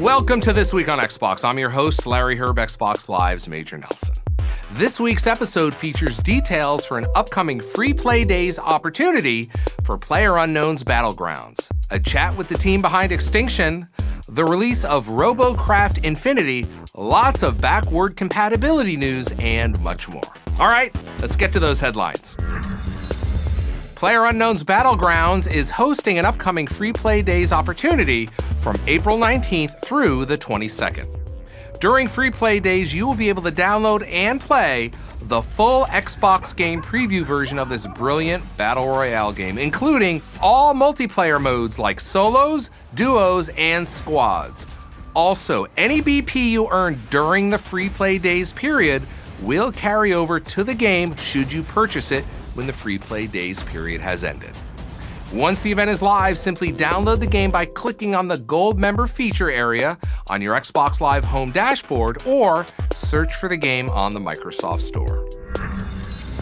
Welcome to This Week on Xbox. I'm your host, Larry Herb, Xbox Live's Major Nelson. This week's episode features details for an upcoming Free Play Days opportunity for PlayerUnknown's Battlegrounds, a chat with the team behind Extinction, the release of RoboCraft Infinity, lots of backward compatibility news, and much more. All right, let's get to those headlines. PlayerUnknown's Battlegrounds is hosting an upcoming Free Play Days opportunity from April 19th through the 22nd. During Free Play Days, you will be able to download and play the full Xbox game preview version of this brilliant Battle Royale game, including all multiplayer modes like solos, duos, and squads. Also, any BP you earn during the Free Play Days period will carry over to the game should you purchase it when the Free Play Days period has ended. Once the event is live, simply download the game by clicking on the Gold Member feature area on your Xbox Live home dashboard or search for the game on the Microsoft Store.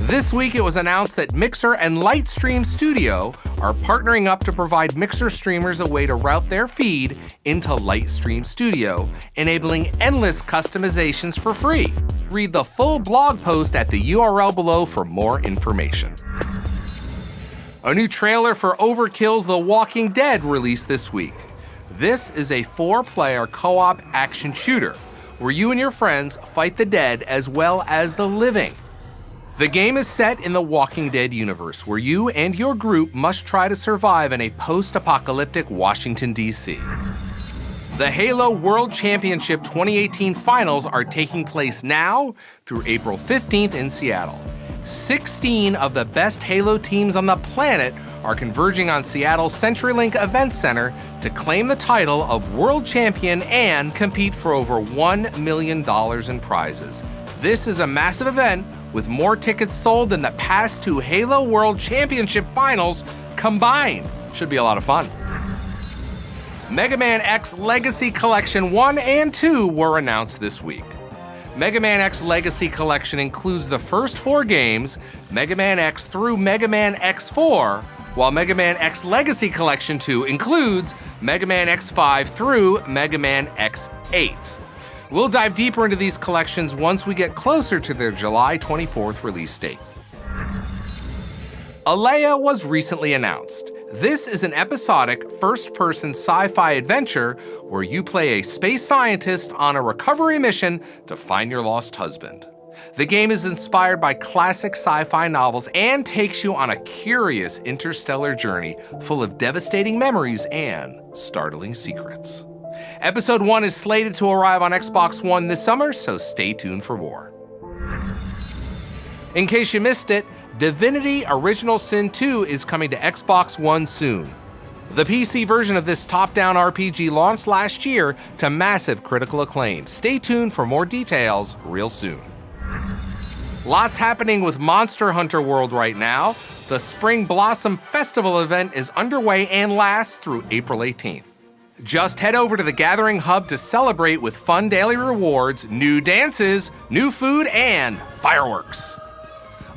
This week, it was announced that Mixer and Lightstream Studio are partnering up to provide Mixer streamers a way to route their feed into Lightstream Studio, enabling endless customizations for free. Read the full blog post at the URL below for more information. A new trailer for Overkill's The Walking Dead released this week. This is a 4-player co-op action shooter where you and your friends fight the dead as well as the living. The game is set in the Walking Dead universe, where you and your group must try to survive in a post-apocalyptic Washington, D.C. The Halo World Championship 2018 finals are taking place now through April 15th in Seattle. 16 of the best Halo teams on the planet are converging on Seattle's CenturyLink Events Center to claim the title of World Champion and compete for over $1 million in prizes. This is a massive event with more tickets sold than the past 2 Halo World Championship finals combined. Should be a lot of fun. Mega Man X Legacy Collection 1 and 2 were announced this week. Mega Man X Legacy Collection includes the first 4 games, Mega Man X through Mega Man X4, while Mega Man X Legacy Collection 2 includes Mega Man X5 through Mega Man X8. We'll dive deeper into these collections once we get closer to their July 24th release date. Alea was recently announced. This is an episodic, first-person sci-fi adventure where you play a space scientist on a recovery mission to find your lost husband. The game is inspired by classic sci-fi novels and takes you on a curious interstellar journey full of devastating memories and startling secrets. Episode 1 is slated to arrive on Xbox One this summer, so stay tuned for more. In case you missed it, Divinity Original Sin 2 is coming to Xbox One soon. The PC version of this top-down RPG launched last year to massive critical acclaim. Stay tuned for more details real soon. Lots happening with Monster Hunter World right now. The Spring Blossom Festival event is underway and lasts through April 18th. Just head over to the Gathering Hub to celebrate with fun daily rewards, new dances, new food, and fireworks.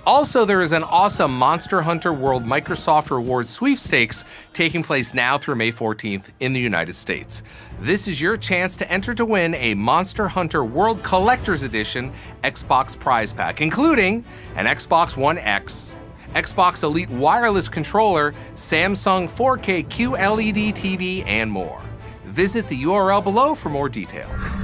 Also, there is an awesome Monster Hunter World Microsoft Rewards sweepstakes taking place now through May 14th in the United States. This is your chance to enter to win a Monster Hunter World Collector's Edition Xbox prize pack, including an Xbox One X, Xbox Elite Wireless Controller, Samsung 4K QLED TV, and more. Visit the URL below for more details.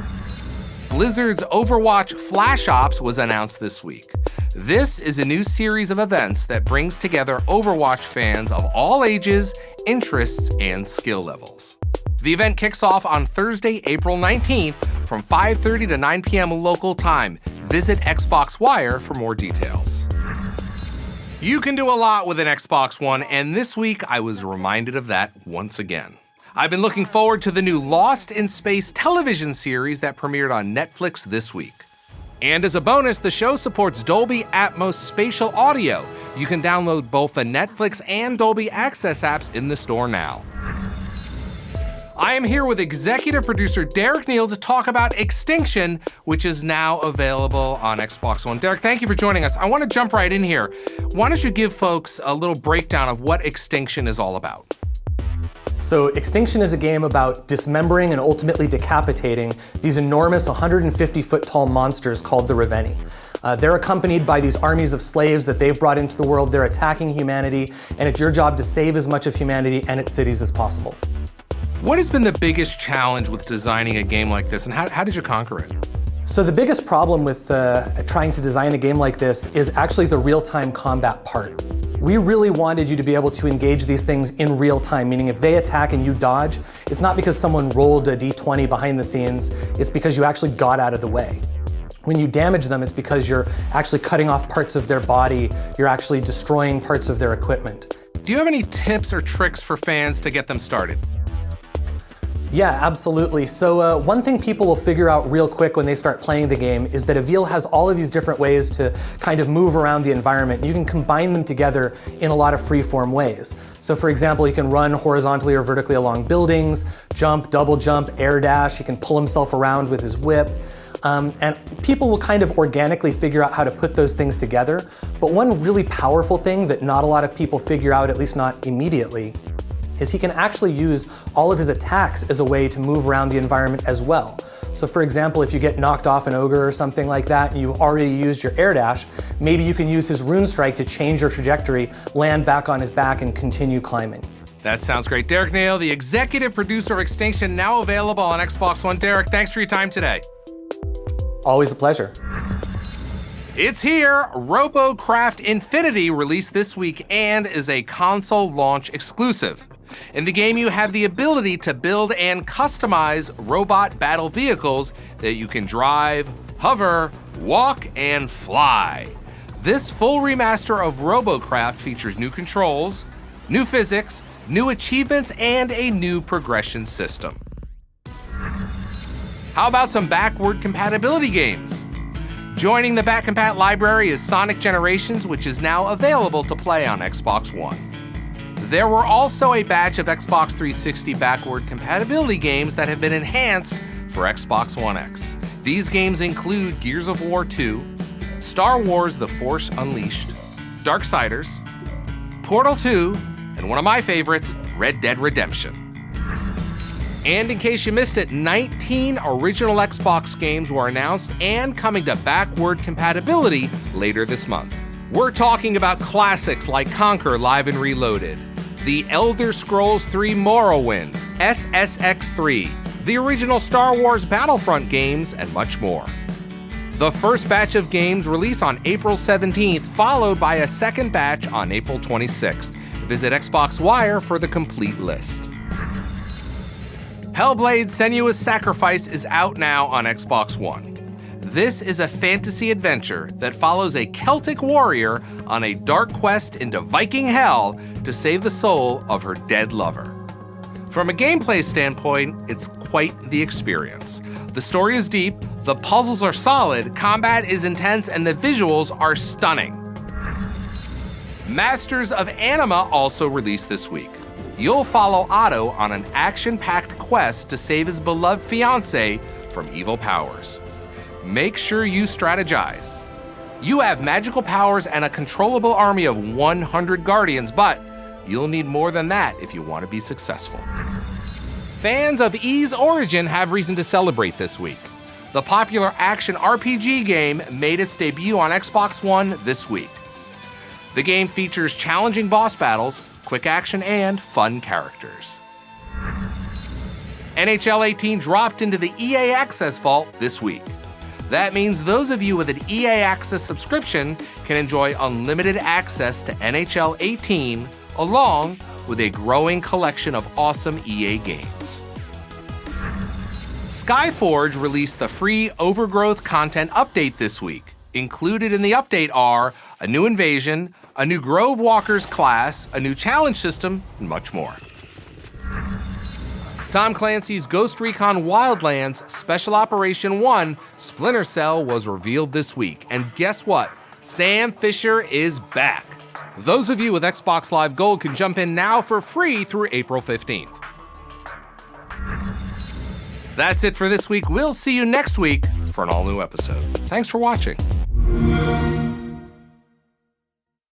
Blizzard's Overwatch Flash Ops was announced this week. This is a new series of events that brings together Overwatch fans of all ages, interests, and skill levels. The event kicks off on Thursday, April 19th from 5:30 to 9 p.m. local time. Visit Xbox Wire for more details. You can do a lot with an Xbox One, and this week I was reminded of that once again. I've been looking forward to the new Lost in Space television series that premiered on Netflix this week. And as a bonus, the show supports Dolby Atmos spatial audio. You can download both the Netflix and Dolby Access apps in the store now. I am here with executive producer Derek Neal to talk about Extinction, which is now available on Xbox One. Derek, thank you for joining us. I want to jump right in here. Why don't you give folks a little breakdown of what Extinction is all about? So Extinction is a game about dismembering and ultimately decapitating these enormous 150-foot tall monsters called the Reveni. They're accompanied by these armies of slaves that they've brought into the world. They're attacking humanity, and it's your job to save as much of humanity and its cities as possible. What has been the biggest challenge with designing a game like this, and how did you conquer it? So the biggest problem with trying to design a game like this is actually the real-time combat part. We really wanted you to be able to engage these things in real time, meaning if they attack and you dodge, it's not because someone rolled a d20 behind the scenes, it's because you actually got out of the way. When you damage them, it's because you're actually cutting off parts of their body, you're actually destroying parts of their equipment. Do you have any tips or tricks for fans to get them started? Yeah, absolutely. So one thing people will figure out real quick when they start playing the game is that Avil has all of these different ways to kind of move around the environment. You can combine them together in a lot of free-form ways. So for example, he can run horizontally or vertically along buildings, jump, double jump, air dash. He can pull himself around with his whip. And people will kind of organically figure out how to put those things together. But one really powerful thing that not a lot of people figure out, at least not immediately, is he can actually use all of his attacks as a way to move around the environment as well. So for example, if you get knocked off an ogre or something like that and you've already used your air dash, maybe you can use his rune strike to change your trajectory, land back on his back and continue climbing. That sounds great. Derek Nail, the executive producer of Extinction, now available on Xbox One. Derek, thanks for your time today. Always a pleasure. It's here! RoboCraft Infinity released this week and is a console launch exclusive. In the game, you have the ability to build and customize robot battle vehicles that you can drive, hover, walk, and fly. This full remaster of RoboCraft features new controls, new physics, new achievements, and a new progression system. How about some backward compatibility games? Joining the BackCompat library is Sonic Generations, which is now available to play on Xbox One. There were also a batch of Xbox 360 backward compatibility games that have been enhanced for Xbox One X. These games include Gears of War 2, Star Wars The Force Unleashed, Darksiders, Portal 2, and one of my favorites, Red Dead Redemption. And in case you missed it, 19 original Xbox games were announced and coming to backward compatibility later this month. We're talking about classics like Conquer Live and Reloaded, The Elder Scrolls III Morrowind, SSX3, the original Star Wars Battlefront games, and much more. The first batch of games release on April 17th, followed by a second batch on April 26th. Visit Xbox Wire for the complete list. Hellblade: Senua's Sacrifice is out now on Xbox One. This is a fantasy adventure that follows a Celtic warrior on a dark quest into Viking hell to save the soul of her dead lover. From a gameplay standpoint, it's quite the experience. The story is deep, the puzzles are solid, combat is intense, and the visuals are stunning. Masters of Anima also released this week. You'll follow Otto on an action-packed quest to save his beloved fiancée from evil powers. Make sure you strategize. You have magical powers and a controllable army of 100 guardians, but you'll need more than that if you want to be successful. Fans of Ys Origin have reason to celebrate this week. The popular action RPG game made its debut on Xbox One this week. The game features challenging boss battles, quick action, and fun characters. NHL 18 dropped into the EA Access Vault this week. That means those of you with an EA Access subscription can enjoy unlimited access to NHL 18, along with a growing collection of awesome EA games. Skyforge released the free Overgrowth content update this week. Included in the update are a new invasion, a new Grove Walkers class, a new challenge system, and much more. Tom Clancy's Ghost Recon Wildlands Special Operation 1 Splinter Cell was revealed this week. And guess what? Sam Fisher is back. Those of you with Xbox Live Gold can jump in now for free through April 15th. That's it for this week. We'll see you next week for an all-new episode. Thanks for watching.